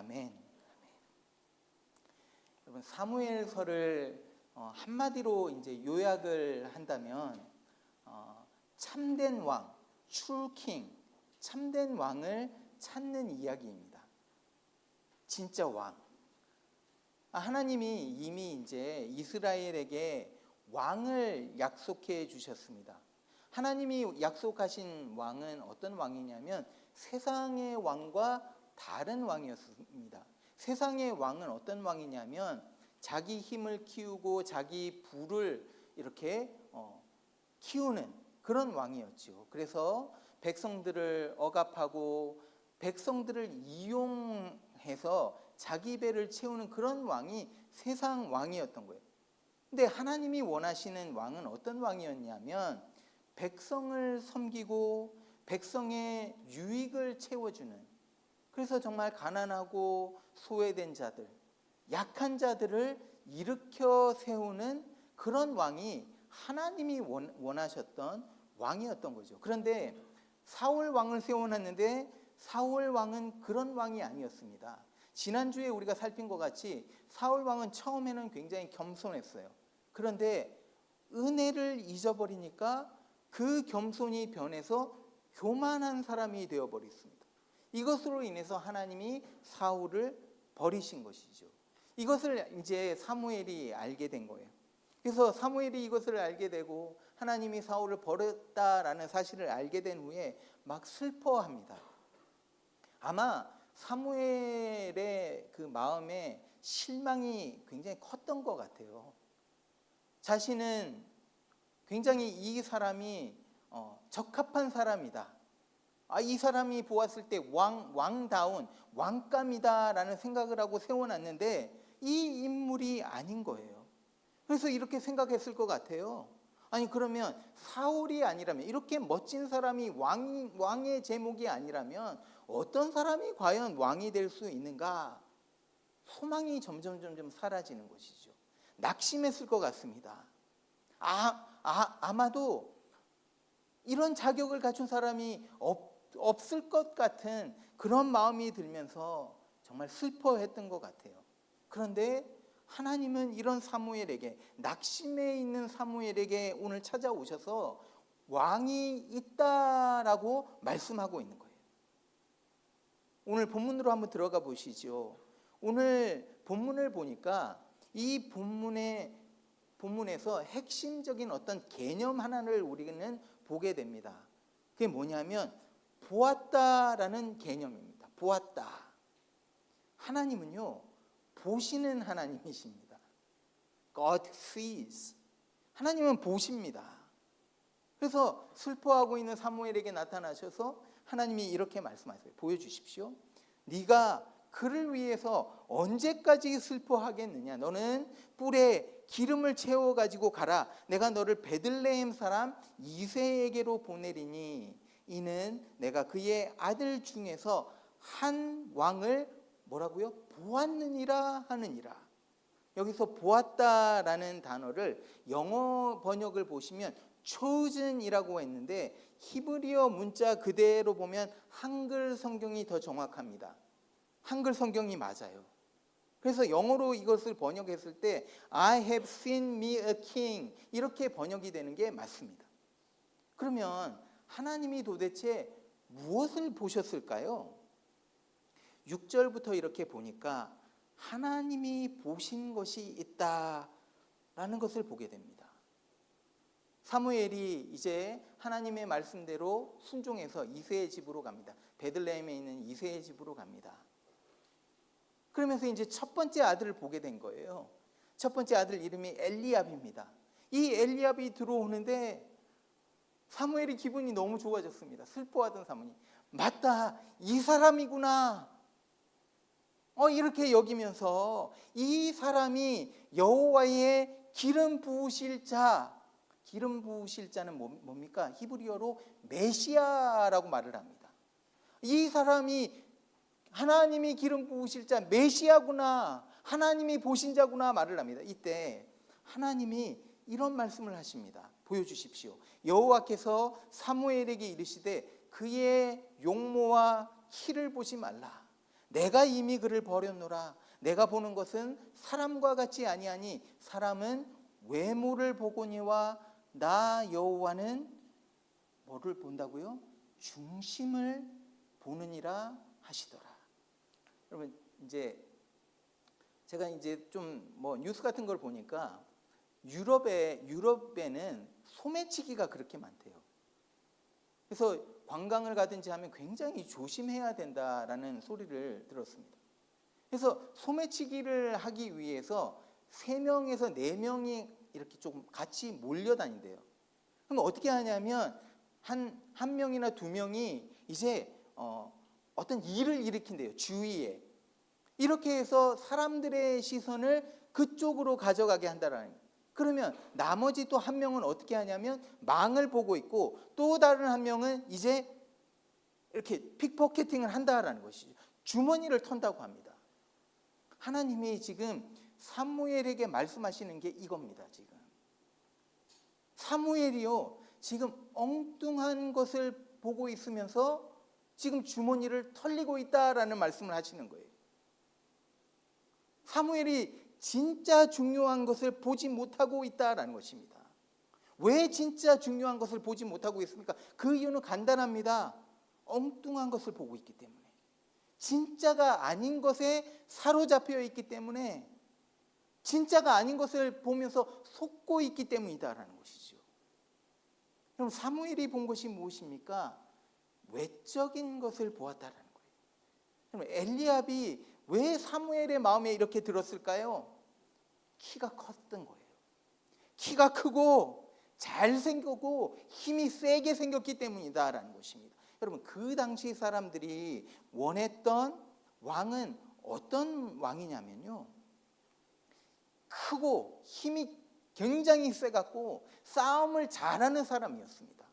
아멘. 여러분, 사무엘서를 한마디로 이제 요약을 한다면 참된 왕, true king, 참된 왕을 찾는 이야기입니다. 진짜 왕. 하나님이 이미 이제 이스라엘에게 왕을 약속해 주셨습니다. 하나님이 약속하신 왕은 어떤 왕이냐면 세상의 왕과 다른 왕이었습니다. 세상의 왕은 어떤 왕이냐면 자기 힘을 키우고 자기 부를 이렇게 키우는 그런 왕이었죠. 그래서 백성들을 억압하고 백성들을 이용해서 자기 배를 채우는 그런 왕이 세상 왕이었던 거예요. 근데 하나님이 원하시는 왕은 어떤 왕이었냐면 백성을 섬기고 백성의 유익을 채워주는, 그래서 정말 가난하고 소외된 자들, 약한 자들을 일으켜 세우는 그런 왕이 하나님이 원하셨던 왕이었던 거죠. 그런데 사울 왕을 세워놨는데 사울 왕은 그런 왕이 아니었습니다. 지난주에 우리가 살핀 것 같이 사울 왕은 처음에는 굉장히 겸손했어요. 그런데 은혜를 잊어버리니까 그 겸손이 변해서 교만한 사람이 되어버렸습니다. 이것으로 인해서 하나님이 사울을 버리신 것이죠. 이것을 이제 사무엘이 알게 된 거예요. 그래서 사무엘이 이것을 알게 되고 하나님이 사울을 버렸다라는 사실을 알게 된 후에 막 슬퍼합니다. 아마 사무엘의 그 마음에 실망이 굉장히 컸던 것 같아요. 자신은 굉장히 이 사람이 적합한 사람이다. 이 사람이 보았을 때 왕다운 왕감이다라는 생각을 하고 세워놨는데 이 인물이 아닌 거예요. 그래서 이렇게 생각했을 것 같아요. 아니 그러면 사울이 아니라면, 이렇게 멋진 사람이 왕의 제목이 아니라면 어떤 사람이 과연 왕이 될 수 있는가? 소망이 점점 사라지는 것이죠. 낙심했을 것 같습니다. 아마도 이런 자격을 갖춘 사람이 없을 것 같은 그런 마음이 들면서 정말 슬퍼했던 것 같아요. 그런데 하나님은 이런 사무엘에게, 낙심해 있는 사무엘에게 오늘 찾아오셔서 왕이 있다라고 말씀하고 있는 거예요. 오늘 본문으로 한번 들어가 보시죠. 오늘 본문을 보니까 이 본문에서 핵심적인 어떤 개념 하나를 우리는 보게 됩니다. 그게 뭐냐면 보았다라는 개념입니다. 보았다. 하나님은요, 보시는 하나님이십니다. God sees. 하나님은 보십니다. 그래서 슬퍼하고 있는 사무엘에게 나타나셔서 하나님이 이렇게 말씀하세요. 보여주십시오. 네가 그를 위해서 언제까지 슬퍼하겠느냐? 너는 뿔에 기름을 채워가지고 가라. 내가 너를 베들레헴 사람 이새에게로 보내리니 이는 내가 그의 아들 중에서 한 왕을 뭐라고요? 보았느니라 하느니라. 여기서 보았다라는 단어를 영어 번역을 보시면 chosen이라고 했는데 히브리어 문자 그대로 보면 한글 성경이 더 정확합니다. 한글 성경이 맞아요. 그래서 영어로 이것을 번역했을 때 I have seen me a king 이렇게 번역이 되는 게 맞습니다. 그러면 하나님이 도대체 무엇을 보셨을까요? 6절부터 이렇게 보니까 하나님이 보신 것이 있다라는 것을 보게 됩니다. 사무엘이 이제 하나님의 말씀대로 순종해서 이새의 집으로 갑니다. 베들레헴에 있는 이새의 집으로 갑니다. 그러면서 이제 첫 번째 아들을 보게 된 거예요. 첫 번째 아들 이름이 엘리압입니다. 이 엘리압이 들어오는데 사무엘이 기분이 너무 좋아졌습니다. 슬퍼하던 사무엘이 맞다, 이 사람이구나. 이렇게 여기면서 이 사람이 여호와의 기름 부으실 자, 기름 부으실 자는 뭡니까? 히브리어로 메시아라고 말을 합니다. 이 사람이 하나님이 기름 부으실 자 메시아구나, 하나님이 보신 자구나 말을 합니다. 이때 하나님이 이런 말씀을 하십니다. 보여주십시오. 여호와께서 사무엘에게 이르시되 그의 용모와 키를 보지 말라. 내가 이미 그를 버렸노라. 내가 보는 것은 사람과 같지 아니하니 사람은 외모를 보거니와 나 여호와는 뭐를 본다고요? 중심을 보느니라 하시더라. 여러분 이제 제가 이제 좀 뭐 뉴스 같은 걸 보니까 유럽에는 소매치기가 그렇게 많대요. 그래서 관광을 가든지 하면 굉장히 조심해야 된다라는 소리를 들었습니다. 그래서 소매치기를 하기 위해서 3명에서 4명이 이렇게 좀 같이 몰려다닌대요. 그럼 어떻게 하냐면 한 명이나 2명이 이제 어떤 일을 일으킨대요. 주위에. 이렇게 해서 사람들의 시선을 그쪽으로 가져가게 한다라는 거예요. 그러면 나머지 또 한 명은 어떻게 하냐면 망을 보고 있고 또 다른 한 명은 이제 이렇게 픽포켓팅을 한다라는 것이죠. 주머니를 턴다고 합니다. 하나님이 지금 사무엘에게 말씀하시는 게 이겁니다. 지금 사무엘이요 지금 엉뚱한 것을 보고 있으면서 지금 주머니를 털리고 있다라는 말씀을 하시는 거예요. 사무엘이 진짜 중요한 것을 보지 못하고 있다라는 것입니다. 왜 진짜 중요한 것을 보지 못하고 있습니까? 그 이유는 간단합니다. 엉뚱한 것을 보고 있기 때문에, 진짜가 아닌 것에 사로잡혀 있기 때문에, 진짜가 아닌 것을 보면서 속고 있기 때문이다라는 것이죠. 그럼 사무엘이 본 것이 무엇입니까? 외적인 것을 보았다라는 거예요. 그럼 엘리압이 왜 사무엘의 마음에 이렇게 들었을까요? 키가 컸던 거예요. 키가 크고 잘생겼고 힘이 세게 생겼기 때문이다라는 것입니다. 여러분 그 당시 사람들이 원했던 왕은 어떤 왕이냐면요, 크고 힘이 굉장히 세갖고 싸움을 잘하는 사람이었습니다.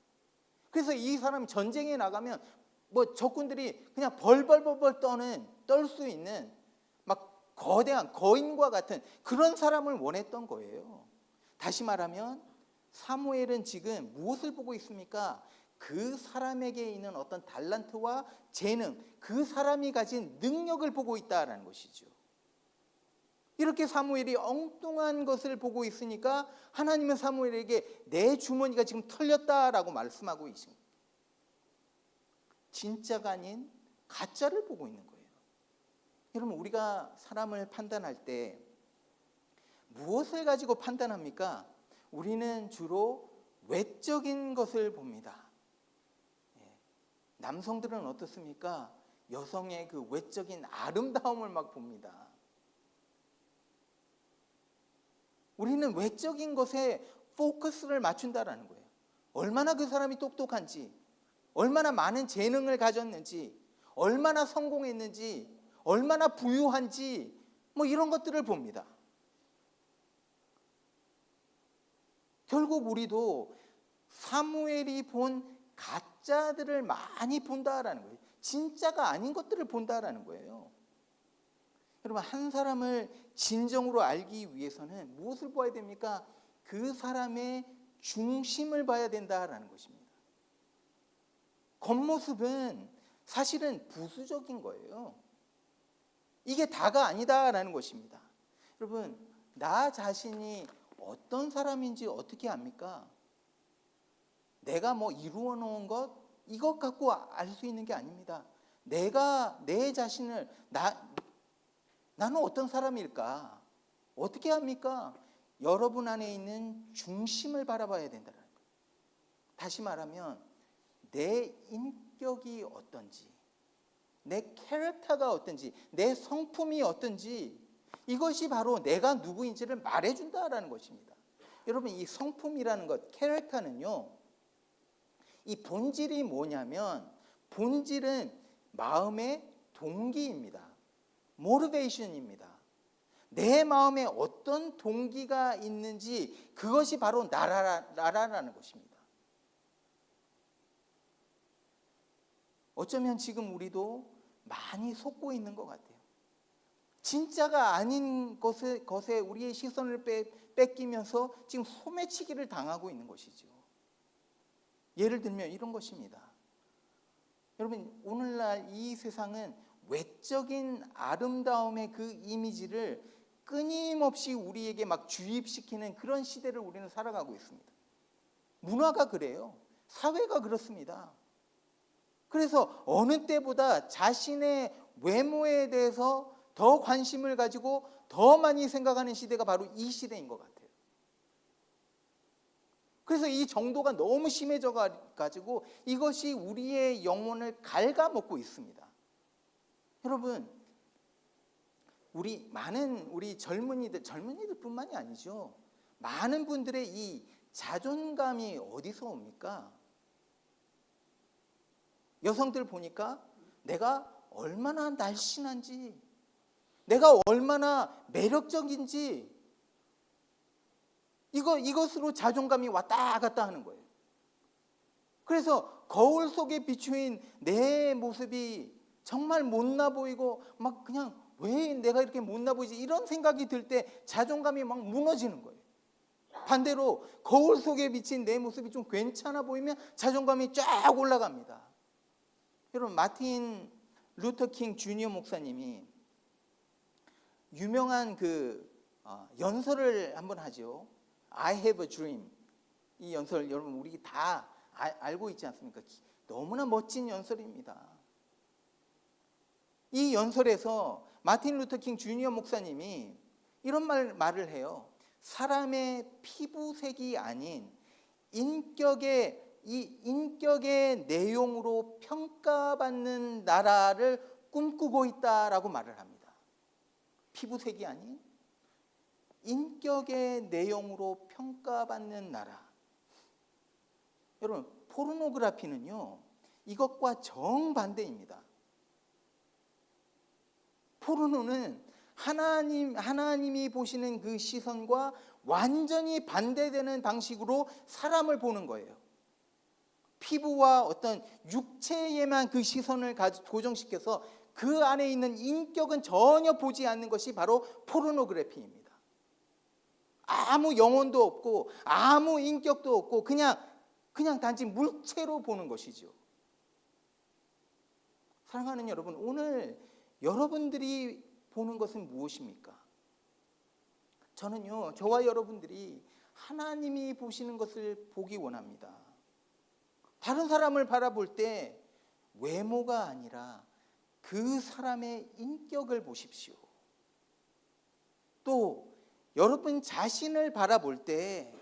그래서 이 사람이 전쟁에 나가면 뭐 적군들이 그냥 벌벌벌벌 떨 수 있는 막 거대한 거인과 같은 그런 사람을 원했던 거예요. 다시 말하면 사무엘은 지금 무엇을 보고 있습니까? 그 사람에게 있는 어떤 달란트와 재능, 그 사람이 가진 능력을 보고 있다라는 것이죠. 이렇게 사무엘이 엉뚱한 것을 보고 있으니까 하나님은 사무엘에게 내 주머니가 지금 털렸다라고 말씀하고 있습니다. 진짜가 아닌 가짜를 보고 있는 거예요. 여러분 우리가 사람을 판단할 때 무엇을 가지고 판단합니까? 우리는 주로 외적인 것을 봅니다. 남성들은 어떻습니까? 여성의 그 외적인 아름다움을 막 봅니다. 우리는 외적인 것에 포커스를 맞춘다라는 거예요. 얼마나 그 사람이 똑똑한지, 얼마나 많은 재능을 가졌는지, 얼마나 성공했는지, 얼마나 부유한지, 뭐 이런 것들을 봅니다. 결국 우리도 사무엘이 본 가짜들을 많이 본다라는 거예요. 진짜가 아닌 것들을 본다라는 거예요. 여러분 한 사람을 진정으로 알기 위해서는 무엇을 봐야 됩니까? 그 사람의 중심을 봐야 된다라는 것입니다. 겉모습은 사실은 부수적인 거예요. 이게 다가 아니다라는 것입니다. 여러분 나 자신이 어떤 사람인지 어떻게 압니까? 내가 뭐 이루어 놓은 것 이것 갖고 알 수 있는 게 아닙니다. 내가 내 자신을 나는 어떤 사람일까? 어떻게 합니까? 여러분 안에 있는 중심을 바라봐야 된다는 거예요. 다시 말하면 내 인격이 어떤지, 내 캐릭터가 어떤지, 내 성품이 어떤지, 이것이 바로 내가 누구인지를 말해준다라는 것입니다. 여러분 이 성품이라는 것, 캐릭터는요, 이 본질이 뭐냐면 본질은 마음의 동기입니다. 모티베이션입니다. 내 마음에 어떤 동기가 있는지 그것이 바로 나라라는 것입니다. 어쩌면 지금 우리도 많이 속고 있는 것 같아요. 진짜가 아닌 것에 우리의 시선을 뺏기면서 지금 소매치기를 당하고 있는 것이죠. 예를 들면 이런 것입니다. 여러분 오늘날 이 세상은 외적인 아름다움의 그 이미지를 끊임없이 우리에게 막 주입시키는 그런 시대를 우리는 살아가고 있습니다. 문화가 그래요. 사회가 그렇습니다. 그래서 어느 때보다 자신의 외모에 대해서 더 관심을 가지고 더 많이 생각하는 시대가 바로 이 시대인 것 같아요. 그래서 이 정도가 너무 심해져 가지고 이것이 우리의 영혼을 갉아먹고 있습니다. 여러분, 우리 젊은이들뿐만이 아니죠. 많은 분들의 이 자존감이 어디서 옵니까? 여성들 보니까 내가 얼마나 날씬한지, 내가 얼마나 매력적인지, 이것으로 자존감이 왔다 갔다 하는 거예요. 그래서 거울 속에 비추인 내 모습이 정말 못나 보이고 막 그냥 왜 내가 이렇게 못나 보이지 이런 생각이 들 때 자존감이 막 무너지는 거예요. 반대로 거울 속에 비친 내 모습이 좀 괜찮아 보이면 자존감이 쫙 올라갑니다. 여러분, 마틴 루터 킹 주니어 목사님이 유명한 연설을 한번 하죠. I have a dream. 이 연설 여러분 우리 다 알고 있지 않습니까? 너무나 멋진 연설입니다. 이 연설에서 마틴 루터 킹 주니어 목사님이 이런 말을 해요. 사람의 피부색이 아닌 인격의 내용으로 평가받는 나라를 꿈꾸고 있다라고 말을 합니다. 피부색이 아닌 인격의 내용으로 평가받는 나라. 여러분, 포르노그래피는요, 이것과 정반대입니다. 포르노는 하나님이 보시는 그 시선과 완전히 반대되는 방식으로 사람을 보는 거예요. 피부와 어떤 육체에만 그 시선을 고정시켜서 그 안에 있는 인격은 전혀 보지 않는 것이 바로 포르노그래피입니다. 아무 영혼도 없고 아무 인격도 없고 그냥 단지 물체로 보는 것이죠. 사랑하는 여러분, 오늘 여러분들이 보는 것은 무엇입니까? 저는요, 저와 여러분들이 하나님이 보시는 것을 보기 원합니다. 다른 사람을 바라볼 때 외모가 아니라 그 사람의 인격을 보십시오. 또 여러분 자신을 바라볼 때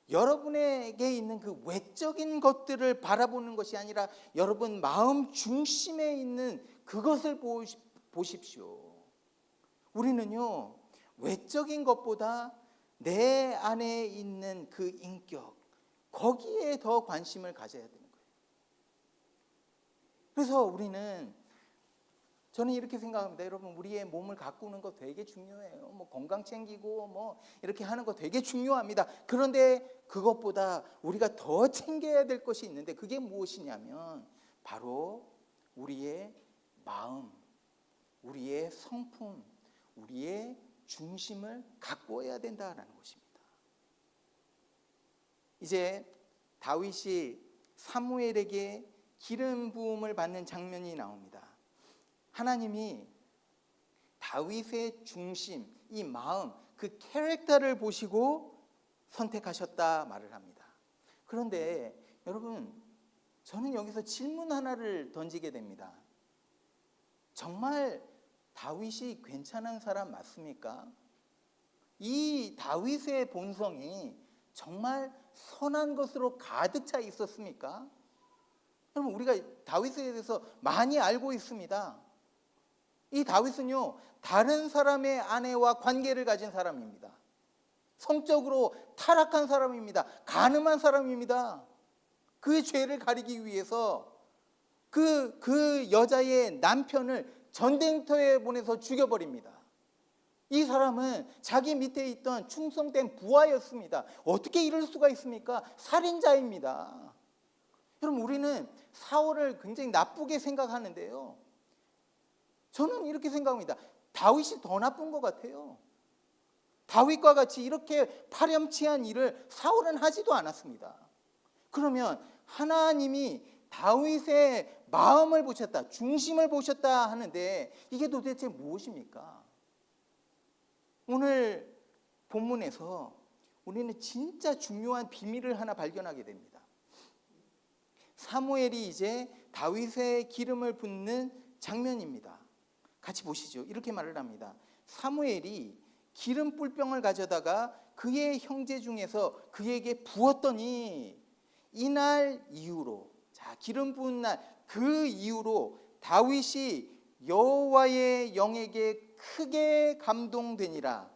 여러분에게 있는 그 외적인 것들을 바라보는 것이 아니라 여러분 마음 중심에 있는 그것을 보십시오. 우리는요, 외적인 것보다 내 안에 있는 그 인격, 거기에 더 관심을 가져야 되는 거예요. 그래서 저는 이렇게 생각합니다. 여러분, 우리의 몸을 가꾸는 거 되게 중요해요. 건강 챙기고 이렇게 하는 거 되게 중요합니다. 그런데 그것보다 우리가 더 챙겨야 될 것이 있는데 그게 무엇이냐면 바로 우리의 마음, 우리의 성품, 우리의 중심을 가꾸어야 된다라는 것입니다. 이제 다윗이 사무엘에게 기름 부음을 받는 장면이 나옵니다. 하나님이 다윗의 중심, 이 마음, 그 캐릭터를 보시고 선택하셨다 말을 합니다. 그런데 여러분, 저는 여기서 질문 하나를 던지게 됩니다. 정말 다윗이 괜찮은 사람 맞습니까? 이 다윗의 본성이 정말 선한 것으로 가득 차 있었습니까? 여러분, 우리가 다윗에 대해서 많이 알고 있습니다. 이 다윗은요, 다른 사람의 아내와 관계를 가진 사람입니다. 성적으로 타락한 사람입니다. 간음한 사람입니다. 그 죄를 가리기 위해서 그 여자의 남편을 전쟁터에 보내서 죽여버립니다. 이 사람은 자기 밑에 있던 충성된 부하였습니다. 어떻게 이럴 수가 있습니까? 살인자입니다. 여러분, 우리는 사울을 굉장히 나쁘게 생각하는데요, 저는 이렇게 생각합니다. 다윗이 더 나쁜 것 같아요. 다윗과 같이 이렇게 파렴치한 일을 사울은 하지도 않았습니다. 그러면 하나님이 다윗의 마음을 보셨다, 중심을 보셨다 하는데 이게 도대체 무엇입니까? 오늘 본문에서 우리는 진짜 중요한 비밀을 하나 발견하게 됩니다. 사무엘이 이제 다윗의 기름을 붓는 장면입니다. 같이 보시죠. 이렇게 말을 합니다. 사무엘이 기름 뿔병을 가져다가 그의 형제 중에서 그에게 부었더니 이날 이후로, 자, 기름 부은 날 그 이후로 다윗이 여호와의 영에게 크게 감동되니라.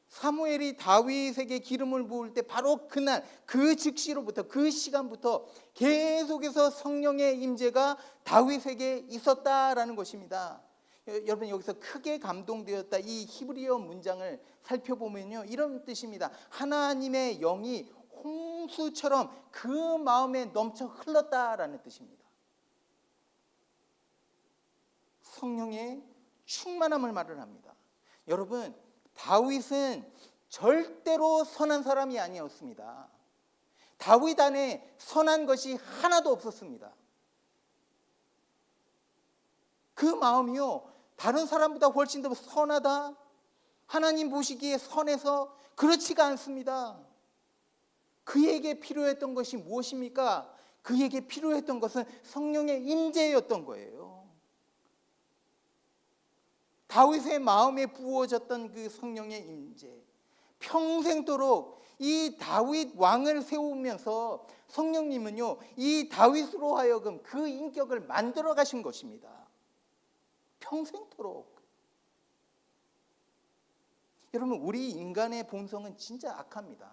사무엘이 다윗에게 기름을 부을 때 바로 그날 그 즉시로부터, 그 시간부터 계속해서 성령의 임재가 다윗에게 있었다라는 것입니다. 여러분, 여기서 크게 감동되었다, 이 히브리어 문장을 살펴보면요, 이런 뜻입니다. 하나님의 영이 홍수처럼 그 마음에 넘쳐 흘렀다라는 뜻입니다. 성령의 충만함을 말을 합니다. 여러분, 다윗은 절대로 선한 사람이 아니었습니다. 다윗 안에 선한 것이 하나도 없었습니다. 그 마음이요, 다른 사람보다 훨씬 더 선하다, 하나님 보시기에 선해서 그렇지가 않습니다. 그에게 필요했던 것이 무엇입니까? 그에게 필요했던 것은 성령의 임재였던 거예요. 다윗의 마음에 부어졌던 그 성령의 임재, 평생도록 이 다윗 왕을 세우면서 성령님은요, 이 다윗으로 하여금 그 인격을 만들어 가신 것입니다. 평생도록. 여러분, 우리 인간의 본성은 진짜 악합니다.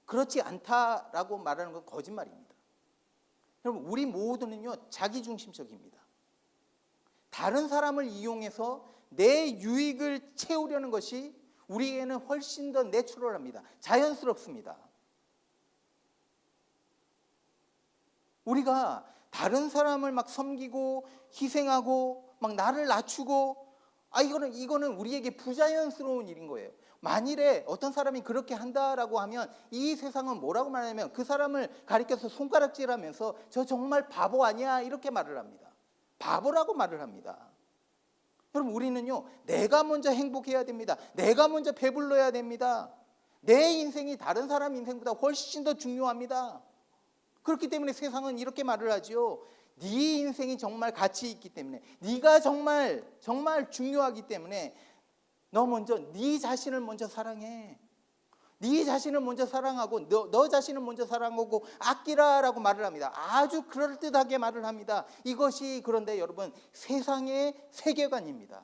그렇지 않다라고 말하는 건 거짓말입니다. 여러분, 우리 모두는요, 자기중심적입니다. 다른 사람을 이용해서 내 유익을 채우려는 것이 우리에게는 훨씬 더 내추럴합니다. 자연스럽습니다. 우리가 다른 사람을 막 섬기고 희생하고 막 나를 낮추고, 이거는 우리에게 부자연스러운 일인 거예요. 만일에 어떤 사람이 그렇게 한다라고 하면 이 세상은 뭐라고 말하냐면 그 사람을 가리켜서 손가락질하면서 저 정말 바보 아니야, 이렇게 말을 합니다. 바보라고 말을 합니다. 여러분, 우리는요, 내가 먼저 행복해야 됩니다. 내가 먼저 배불러야 됩니다. 내 인생이 다른 사람 인생보다 훨씬 더 중요합니다. 그렇기 때문에 세상은 이렇게 말을 하죠. 네 인생이 정말 가치 있기 때문에, 네가 정말 중요하기 때문에 너 먼저 네 자신을 먼저 사랑해. 네 자신을 먼저 사랑하고 너 자신을 먼저 사랑하고 아끼라라고 말을 합니다. 아주 그럴듯하게 말을 합니다. 이것이 그런데 여러분, 세상의 세계관입니다.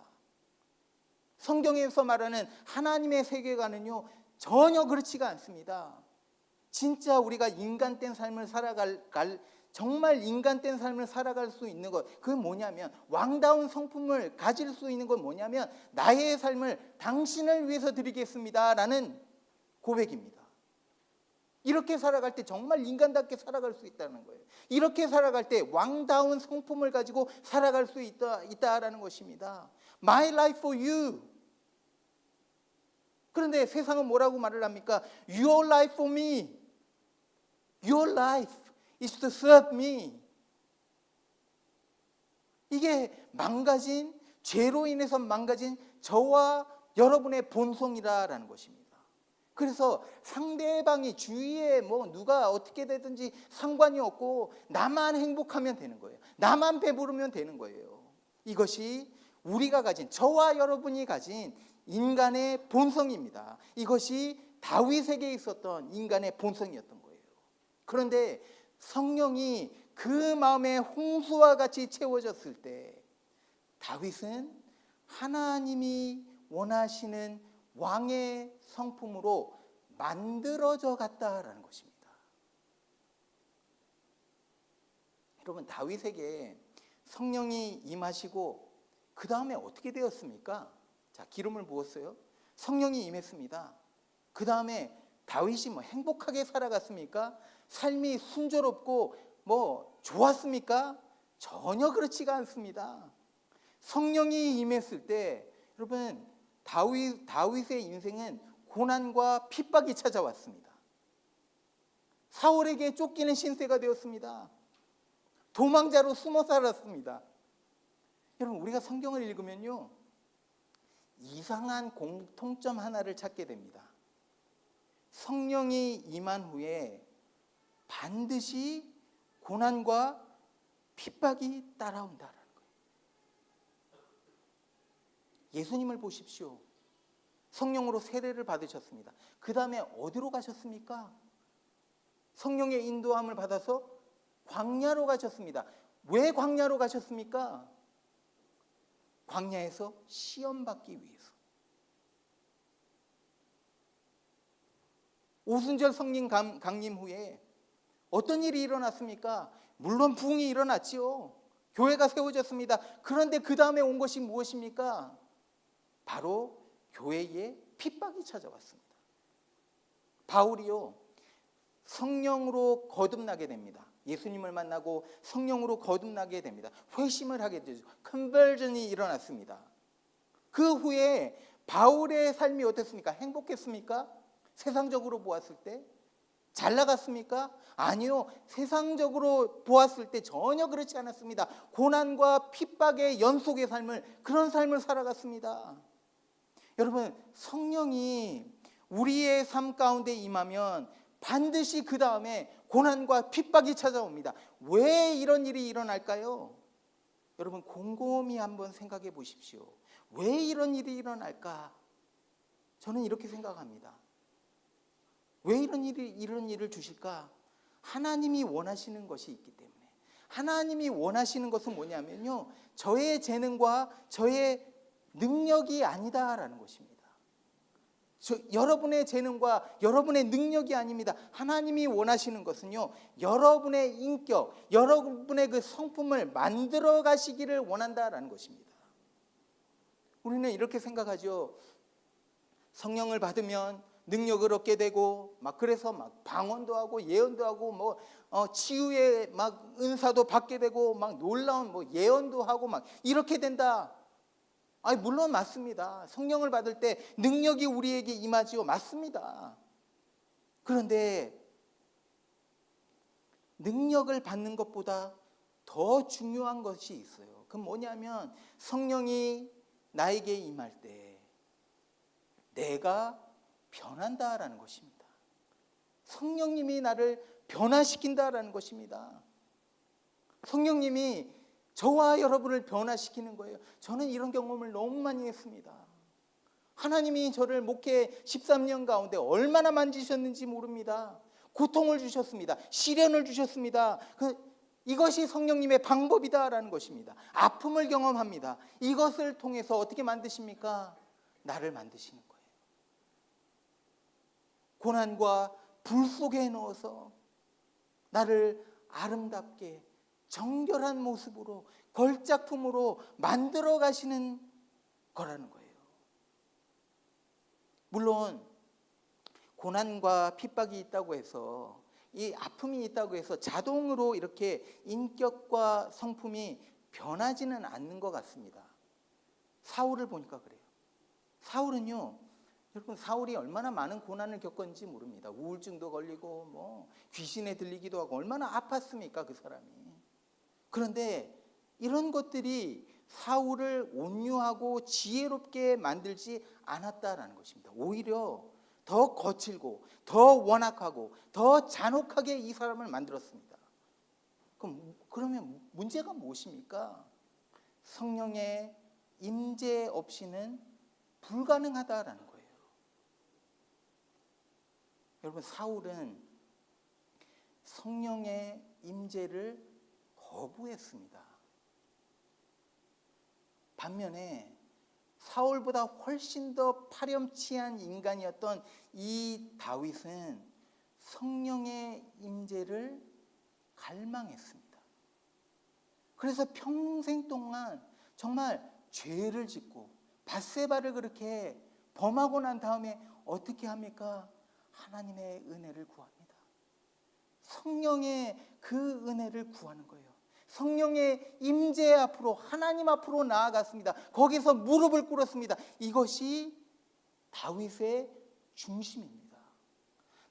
성경에서 말하는 하나님의 세계관은요, 전혀 그렇지가 않습니다. 진짜 우리가 인간된 삶을 정말 인간된 삶을 살아갈 수 있는 것, 그게 뭐냐면, 왕다운 성품을 가질 수 있는 건 뭐냐면, 나의 삶을 당신을 위해서 드리겠습니다 라는 고백입니다. 이렇게 살아갈 때 정말 인간답게 살아갈 수 있다는 거예요. 이렇게 살아갈 때 왕다운 성품을 가지고 살아갈 수 있다라는 것입니다. My life for you. 그런데 세상은 뭐라고 말을 합니까? Your life for me. Your life is to serve me. 이게 망가진, 죄로 인해서 망가진 저와 여러분의 본성이라는 것입니다. 그래서 상대방이 주위에 누가 어떻게 되든지 상관이 없고 나만 행복하면 되는 거예요. 나만 배부르면 되는 거예요. 이것이 우리가 가진, 저와 여러분이 가진 인간의 본성입니다. 이것이 다윗에게 있었던 인간의 본성이었던 거예요. 그런데 성령이 그 마음에 홍수와 같이 채워졌을 때 다윗은 하나님이 원하시는 왕의 성품으로 만들어져 갔다라는 것입니다. 여러분, 다윗에게 성령이 임하시고 그 다음에 어떻게 되었습니까? 자, 기름을 부었어요. 성령이 임했습니다. 그 다음에 다윗이 행복하게 살아갔습니까? 삶이 순조롭고 좋았습니까? 전혀 그렇지가 않습니다. 성령이 임했을 때 여러분, 다윗의 인생은 고난과 핍박이 찾아왔습니다. 사울에게 쫓기는 신세가 되었습니다. 도망자로 숨어 살았습니다. 여러분, 우리가 성경을 읽으면요, 이상한 공통점 하나를 찾게 됩니다. 성령이 임한 후에 반드시 고난과 핍박이 따라온다라는 거예요. 예수님을 보십시오. 성령으로 세례를 받으셨습니다. 그 다음에 어디로 가셨습니까? 성령의 인도함을 받아서 광야로 가셨습니다. 왜 광야로 가셨습니까? 광야에서 시험받기 위해서. 오순절 성령 강림 후에 어떤 일이 일어났습니까? 물론 부흥이 일어났지요. 교회가 세워졌습니다. 그런데 그 다음에 온 것이 무엇입니까? 바로 교회에 핍박이 찾아왔습니다. 바울이요, 성령으로 거듭나게 됩니다. 예수님을 만나고 성령으로 거듭나게 됩니다. 회심을 하게 되죠. 컨버전이 일어났습니다. 그 후에 바울의 삶이 어땠습니까? 행복했습니까? 세상적으로 보았을 때 잘 나갔습니까? 아니요. 세상적으로 보았을 때 전혀 그렇지 않았습니다. 고난과 핍박의 연속의 삶을, 그런 삶을 살아갔습니다. 여러분, 성령이 우리의 삶 가운데 임하면 반드시 그 다음에 고난과 핍박이 찾아옵니다. 왜 이런 일이 일어날까요? 여러분, 곰곰이 한번 생각해 보십시오. 왜 이런 일이 일어날까? 저는 이렇게 생각합니다. 왜 이런 일을 주실까? 하나님이 원하시는 것이 있기 때문에. 하나님이 원하시는 것은 뭐냐면요, 저의 재능과 저의 능력이 아니다라는 것입니다. 여러분의 재능과 여러분의 능력이 아닙니다. 하나님이 원하시는 것은요, 여러분의 인격, 여러분의 그 성품을 만들어 가시기를 원한다라는 것입니다. 우리는 이렇게 생각하죠. 성령을 받으면 능력을 얻게 되고, 그래서 방언도 하고 예언도 하고 치유의 은사도 받게 되고 놀라운 예언도 하고 이렇게 된다. 물론 맞습니다. 성령을 받을 때 능력이 우리에게 임하지요. 맞습니다. 그런데 능력을 받는 것보다 더 중요한 것이 있어요. 그건 뭐냐면 성령이 나에게 임할 때 내가 변한다라는 것입니다. 성령님이 나를 변화시킨다라는 것입니다. 성령님이 저와 여러분을 변화시키는 거예요. 저는 이런 경험을 너무 많이 했습니다. 하나님이 저를 목회 13년 가운데 얼마나 만지셨는지 모릅니다. 고통을 주셨습니다. 시련을 주셨습니다. 이것이 성령님의 방법이다라는 것입니다. 아픔을 경험합니다. 이것을 통해서 어떻게 만드십니까? 나를 만드시는 거예요. 고난과 불 속에 넣어서 나를 아름답게 정결한 모습으로, 걸작품으로 만들어 가시는 거라는 거예요. 물론 고난과 핍박이 있다고 해서, 이 아픔이 있다고 해서 자동으로 이렇게 인격과 성품이 변하지는 않는 것 같습니다. 사울을 보니까 그래요. 사울은요, 여러분, 사울이 얼마나 많은 고난을 겪었는지 모릅니다. 우울증도 걸리고 귀신에 들리기도 하고 얼마나 아팠습니까, 그 사람이. 그런데 이런 것들이 사울을 온유하고 지혜롭게 만들지 않았다라는 것입니다. 오히려 더 거칠고 더 완악하고 더 잔혹하게 이 사람을 만들었습니다. 그러면 문제가 무엇입니까? 성령의 임재 없이는 불가능하다라는 거예요. 여러분, 사울은 성령의 임재를 거부했습니다. 반면에 사울보다 훨씬 더 파렴치한 인간이었던 이 다윗은 성령의 임재를 갈망했습니다. 그래서 평생 동안 정말 죄를 짓고 밧세바를 그렇게 범하고 난 다음에 어떻게 합니까? 하나님의 은혜를 구합니다. 성령의 그 은혜를 구하는 거예요. 성령의 임재 앞으로, 하나님 앞으로 나아갔습니다. 거기서 무릎을 꿇었습니다. 이것이 다윗의 중심입니다.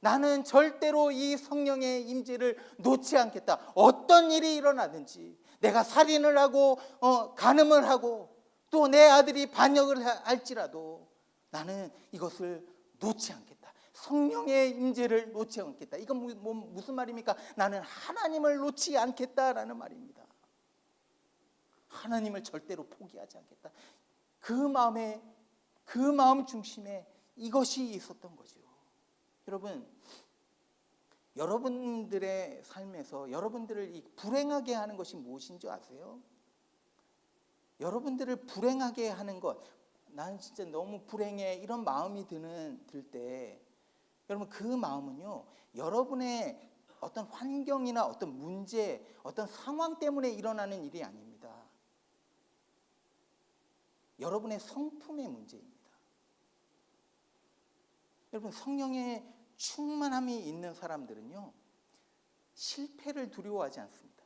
나는 절대로 이 성령의 임재를 놓지 않겠다. 어떤 일이 일어나든지, 내가 살인을 하고 간음을 하고 또 내 아들이 반역을 할지라도 나는 이것을 놓지 않겠다. 성령의 임재를 놓지 않겠다. 이건 무슨 말입니까? 나는 하나님을 놓지 않겠다라는 말입니다. 하나님을 절대로 포기하지 않겠다. 그 마음 중심에 이것이 있었던 거죠. 여러분, 여러분들의 삶에서 여러분들을 불행하게 하는 것이 무엇인지 아세요? 여러분들을 불행하게 하는 것, 나는 진짜 너무 불행해, 이런 마음이 들 때, 여러분, 그 마음은요, 여러분의 어떤 환경이나 어떤 문제, 어떤 상황 때문에 일어나는 일이 아닙니다. 여러분의 성품의 문제입니다. 여러분, 성령의 충만함이 있는 사람들은요, 실패를 두려워하지 않습니다.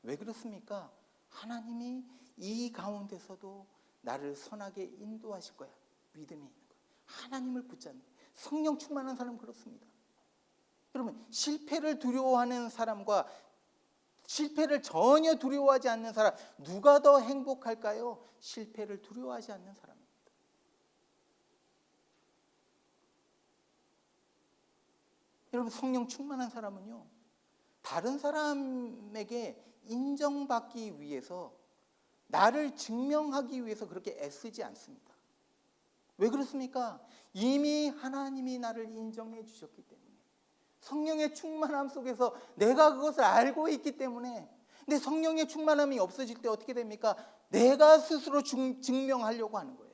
왜 그렇습니까? 하나님이 이 가운데서도 나를 선하게 인도하실 거야. 믿음이 있는 거예요. 하나님을 붙잡는 거예요. 성령 충만한 사람은 그렇습니다. 여러분, 실패를 두려워하는 사람과 실패를 전혀 두려워하지 않는 사람, 누가 더 행복할까요? 실패를 두려워하지 않는 사람입니다. 여러분, 성령 충만한 사람은요, 다른 사람에게 인정받기 위해서, 나를 증명하기 위해서 그렇게 애쓰지 않습니다. 왜 그렇습니까? 이미 하나님이 나를 인정해 주셨기 때문에, 성령의 충만함 속에서 내가 그것을 알고 있기 때문에. 근데 성령의 충만함이 없어질 때 어떻게 됩니까? 내가 스스로 증명하려고 하는 거예요.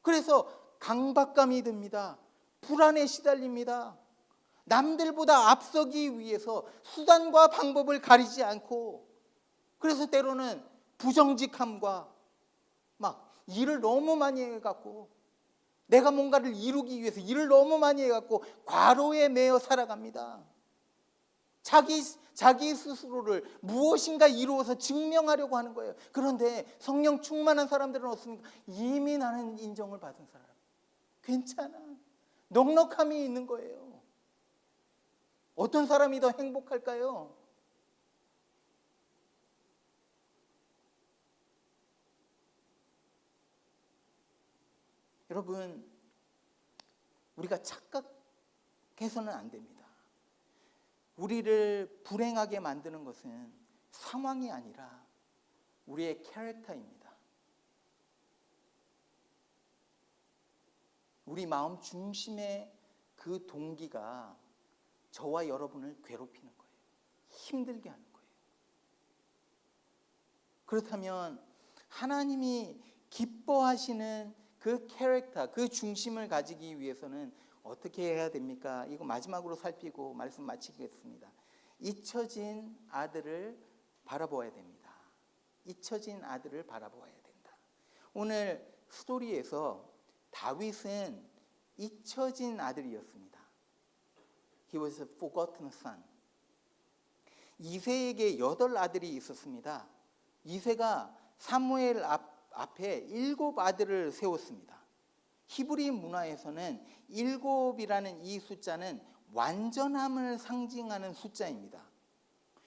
그래서 강박감이 듭니다. 불안에 시달립니다. 남들보다 앞서기 위해서 수단과 방법을 가리지 않고, 그래서 때로는 부정직함과 막 일을 너무 많이 해갖고, 내가 뭔가를 이루기 위해서 일을 너무 많이 해갖고 과로에 매여 살아갑니다. 자기 스스로를 무엇인가 이루어서 증명하려고 하는 거예요. 그런데 성령 충만한 사람들은 어떻습니까? 이미 나는 인정을 받은 사람. 괜찮아. 넉넉함이 있는 거예요. 어떤 사람이 더 행복할까요? 여러분, 우리가 착각해서는 안 됩니다. 우리를 불행하게 만드는 것은 상황이 아니라 우리의 캐릭터입니다. 우리 마음 중심의 그 동기가 저와 여러분을 괴롭히는 거예요. 힘들게 하는 거예요. 그렇다면 하나님이 기뻐하시는 그 캐릭터, 그 중심을 가지기 위해서는 어떻게 해야 됩니까? 이거 마지막으로 살피고 말씀 마치겠습니다. 잊혀진 아들을 바라보아야 됩니다. 잊혀진 아들을 바라보아야 된다. 오늘 스토리에서 다윗은 잊혀진 아들이었습니다. He was a forgotten son. 이새에게 8 아들이 있었습니다. 이새가 사무엘 앞에 7 아들을 세웠습니다. 히브리 문화에서는 7이라는 이 숫자는 완전함을 상징하는 숫자입니다.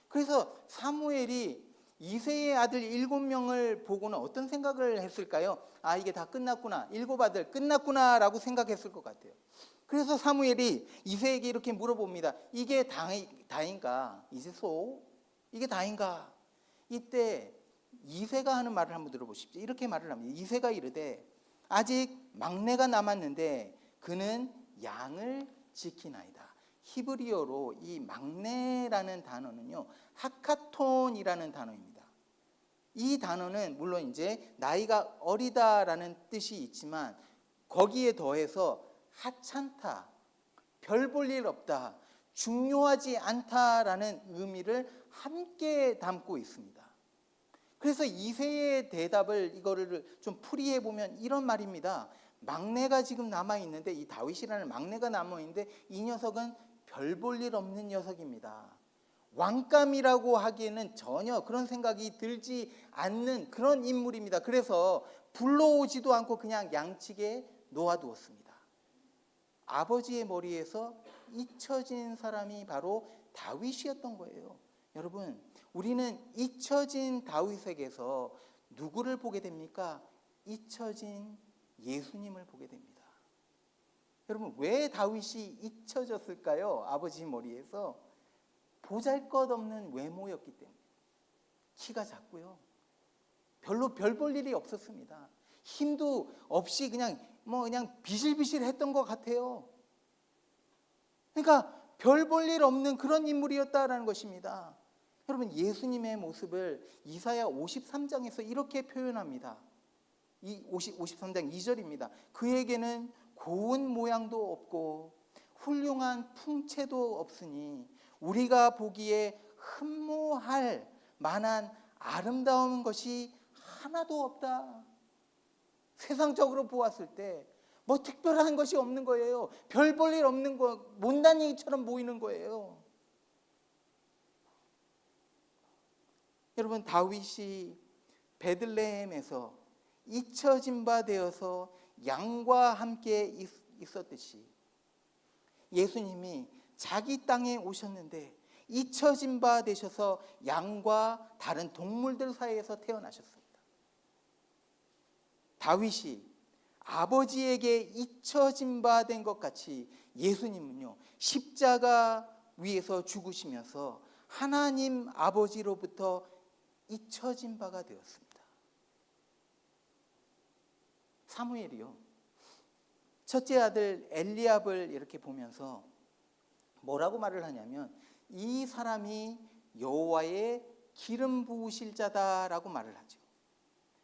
그래서 사무엘이 이새의 아들 7명을 보고는 어떤 생각을 했을까요? 아, 이게 다 끝났구나. 7 아들 끝났구나 라고 생각했을 것 같아요. 그래서 사무엘이 이새에게 이렇게 물어봅니다. 이게 다인가? 이새소? 이게 다인가? 이때 이새가 하는 말을 한번 들어보십시오. 이렇게 말을 합니다. 이새가 이르되 아직 막내가 남았는데 그는 양을 지키나이다. 히브리어로 이 막내라는 단어는요, 하카톤이라는 단어입니다. 이 단어는 물론 이제 나이가 어리다라는 뜻이 있지만 거기에 더해서 하찮다, 별 볼 일 없다, 중요하지 않다라는 의미를 함께 담고 있습니다. 그래서 이새의 대답을 이거를 좀 풀이해 보면 이런 말입니다. 막내가 지금 남아 있는데, 이 다윗이라는 막내가 남아 있는데 이 녀석은 별 볼 일 없는 녀석입니다. 왕감이라고 하기에는 전혀 그런 생각이 들지 않는 그런 인물입니다. 그래서 불러오지도 않고 그냥 양측에 놓아두었습니다. 아버지의 머리에서 잊혀진 사람이 바로 다윗이었던 거예요. 여러분, 우리는 잊혀진 다윗에게서 누구를 보게 됩니까? 잊혀진 예수님을 보게 됩니다. 여러분, 왜 다윗이 잊혀졌을까요? 아버지 머리에서 보잘것없는 외모였기 때문에. 키가 작고요. 별로 별 볼 일이 없었습니다. 힘도 없이 그냥 비실비실했던 것 같아요. 그러니까 별 볼 일 없는 그런 인물이었다라는 것입니다. 여러분, 예수님의 모습을 이사야 53장에서 이렇게 표현합니다. 이 53장 2절입니다. 그에게는 고운 모양도 없고 훌륭한 풍채도 없으니 우리가 보기에 흠모할 만한 아름다운 것이 하나도 없다. 세상적으로 보았을 때 뭐 특별한 것이 없는 거예요. 별 볼 일 없는 거, 못난이처럼 보이는 거예요. 여러분, 다윗이 베들레헴에서 잊혀진 바 되어서 양과 함께 있었듯이 예수님이 자기 땅에 오셨는데 잊혀진 바 되셔서 양과 다른 동물들 사이에서 태어나셨습니다. 다윗이 아버지에게 잊혀진 바 된 것 같이 예수님은요, 십자가 위에서 죽으시면서 하나님 아버지로부터 잊혀진 바가 되었습니다. 사무엘이요, 첫째 아들 엘리압을 이렇게 보면서 뭐라고 말을 하냐면 이 사람이 여호와의 기름 부으실 자다라고 말을 하죠.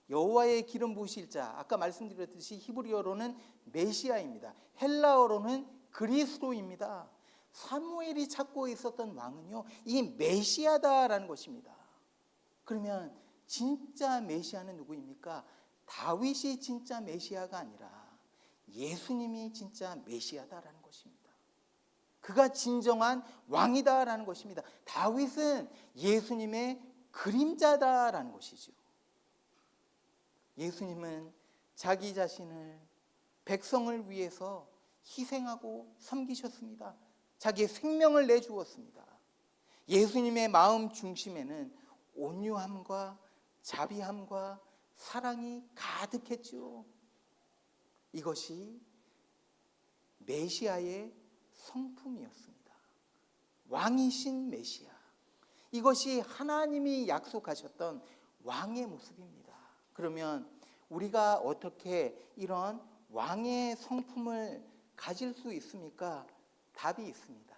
여호와의 기름 부으실 자, 아까 말씀드렸듯이 히브리어로는 메시아입니다. 헬라어로는 그리스도입니다. 사무엘이 찾고 있었던 왕은요, 이 메시아다라는 것입니다. 그러면 진짜 메시아는 누구입니까? 다윗이 진짜 메시아가 아니라 예수님이 진짜 메시아다라는 것입니다. 그가 진정한 왕이다라는 것입니다. 다윗은 예수님의 그림자다라는 것이죠. 예수님은 자기 자신을 백성을 위해서 희생하고 섬기셨습니다. 자기의 생명을 내주었습니다. 예수님의 마음 중심에는 온유함과 자비함과 사랑이 가득했죠. 이것이 메시아의 성품이었습니다. 왕이신 메시아. 이것이 하나님이 약속하셨던 왕의 모습입니다. 그러면 우리가 어떻게 이런 왕의 성품을 가질 수 있습니까? 답이 있습니다.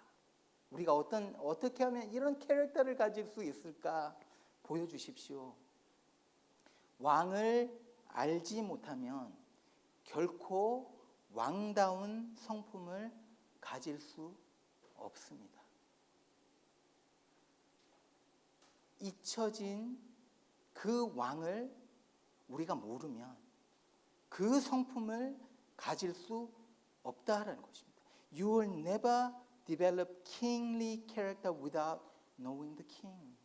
우리가 어떻게 하면 이런 캐릭터를 가질 수 있을까? 보여주십시오. 왕을 알지 못하면 결코 왕다운 성품을 가질 수 없습니다. 잊혀진 그 왕을 우리가 모르면 그 성품을 가질 수 없다라는 것입니다. You will never develop kingly character without knowing the king.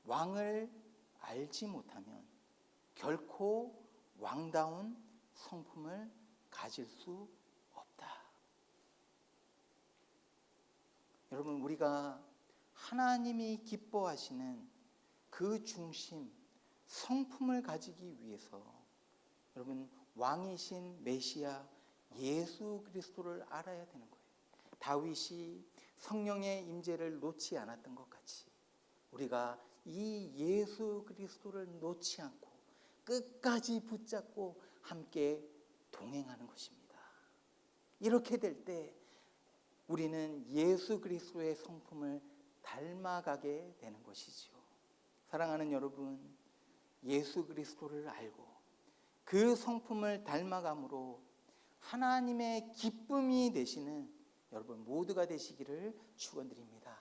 왕을 알지 못하면 결코 왕다운 성품을 가질 수 없다. 여러분, 우리가 하나님이 기뻐하시는 그 중심, 성품을 가지기 위해서 여러분, 왕이신 메시아 예수 그리스도를 알아야 되는 거예요. 다윗이 성령의 임재를 놓지 않았던 것 같이 우리가 이 예수 그리스도를 놓지 않고 끝까지 붙잡고 함께 동행하는 것입니다. 이렇게 될 때 우리는 예수 그리스도의 성품을 닮아가게 되는 것이죠. 사랑하는 여러분, 예수 그리스도를 알고 그 성품을 닮아감으로 하나님의 기쁨이 되시는 여러분 모두가 되시기를 축원드립니다.